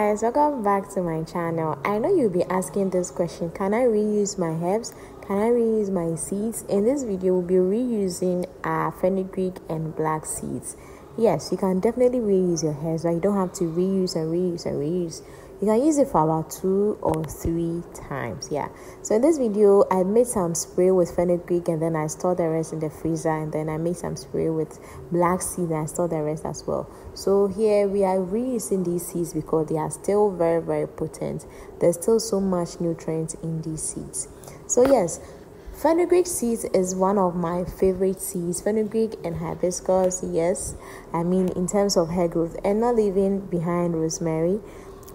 guys, welcome back to my channel. I know you'll be asking this question: can I reuse my herbs? Can I reuse my seeds? In this video, we'll be reusing fenugreek and black seeds. Yes, you can definitely reuse your herbs, but you don't have to reuse and reuse and reuse. You can use it for about 2 or 3 times. Yeah. So in this video, I made some spray with fenugreek and then I stored the rest in the freezer, and then I made some spray with black seed and I stored the rest as well. So here we are reusing these seeds because they are still very, very potent. There's still so much nutrients in these seeds. So yes, fenugreek seeds is one of my favorite seeds. Fenugreek and hibiscus, yes, I mean in terms of hair growth, and not leaving behind rosemary.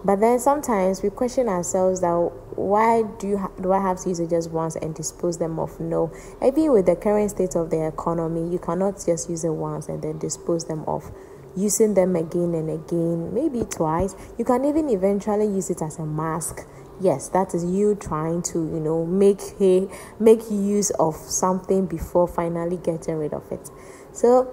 But then sometimes we question ourselves that why do I have to use it just once and dispose them off? No, maybe with the current state of the economy, you cannot just use it once and then dispose them off. Using them again and again, maybe twice. You can even eventually use it as a mask. Yes, that is you trying to, make use of something before finally getting rid of it. So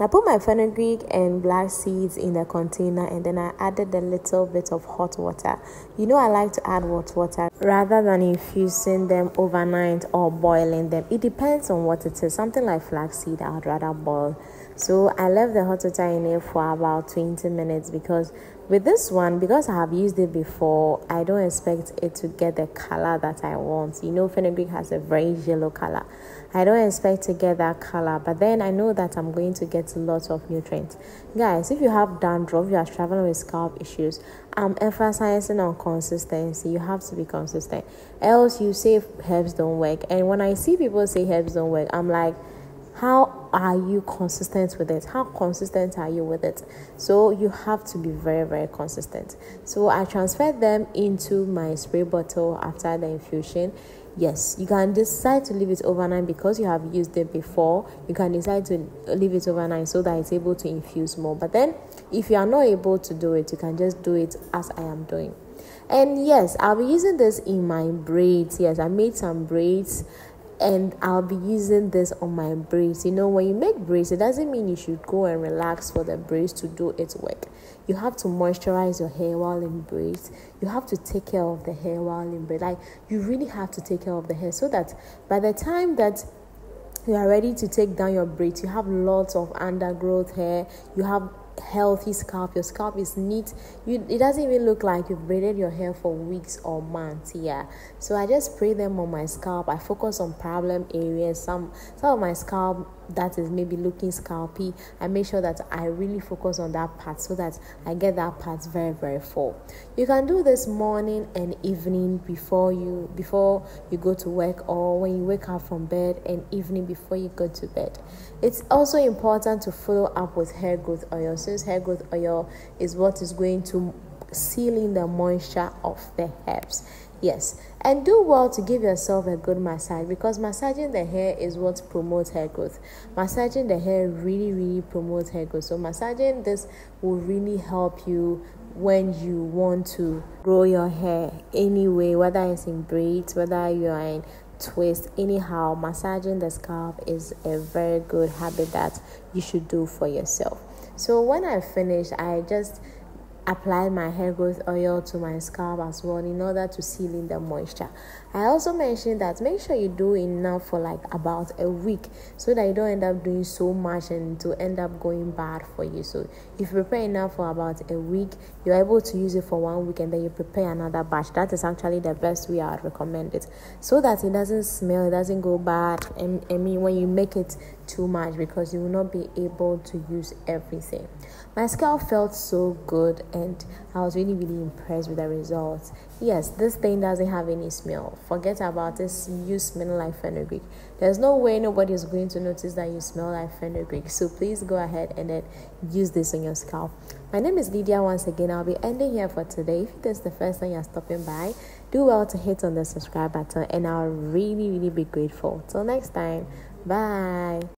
I put my fenugreek and black seeds in the container, and then I added a little bit of hot water. I like to add hot water rather than infusing them overnight or boiling them. It depends on what it is. Something like flaxseed, I would rather boil. So I left the hot water in it for about 20 minutes because with this one, because I have used it before, I don't expect it to get the color that I want. Fenugreek has a very yellow color. I don't expect to get that color, but then I know that I'm going to get a lot of nutrients. Guys, if you have dandruff, you are struggling with scalp issues, I'm emphasizing on consistency. You have to be consistent. Else you say herbs don't work. And when I see people say herbs don't work, I'm like, how are you consistent with it? How consistent are you with it? So you have to be very, very consistent. So I transferred them into my spray bottle after the infusion. Yes, you can decide to leave it overnight because you have used it before. You can decide to leave it overnight so that it's able to infuse more. But then if you are not able to do it, you can just do it as I am doing. And yes, I'll be using this in my braids. Yes, I made some braids, and I'll be using this on my braids. When you make braids, it doesn't mean you should go and relax for the braids to do its work. You have to moisturize your hair while in braids. You have to take care of the hair while in braids. You really have to take care of the hair so that by the time that you are ready to take down your braids, you have lots of undergrowth hair. You have healthy scalp. Your scalp is neat. It doesn't even look like you've braided your hair for weeks or months. Yeah, so I just spray them on my scalp. I focus on problem areas. Some of my scalp that is maybe looking scalpy, I make sure that I really focus on that part so that I get that part very, very full. You can do this morning and evening before you go to work, or when you wake up from bed, and evening before you go to bed. It's also important to follow up with hair growth oil, since hair growth oil is what is going to seal in the moisture of the herbs. Yes, and do well to give yourself a good massage, because massaging the hair is what promotes hair growth. Massaging the hair really, really promotes hair growth. So massaging this will really help you when you want to grow your hair anyway, whether it's in braids, whether you are in twist. Anyhow, massaging the scalp is a very good habit that you should do for yourself. So when I finished, I just apply my hair growth oil to my scalp as well in order to seal in the moisture. I also mentioned that make sure you do enough for about a week so that you don't end up doing so much and to end up going bad for you. So if you prepare enough for about a week, you're able to use it for 1 week, and then you prepare another batch. That is actually the best way I would recommend it, so that it doesn't smell, it doesn't go bad. And I mean, when you make it too much, because you will not be able to use everything. My scalp felt so good, and I was really, really impressed with the results. Yes, this thing doesn't have any smell. Forget about this, you smelling like fenugreek. There's no way nobody is going to notice that you smell like fenugreek. So please go ahead and then use this on your scalp. My name is Lydia once again. I'll be ending here for today. If this is the first time you're stopping by, do well to hit on the subscribe button, and I'll really, really be grateful. Till next time, bye.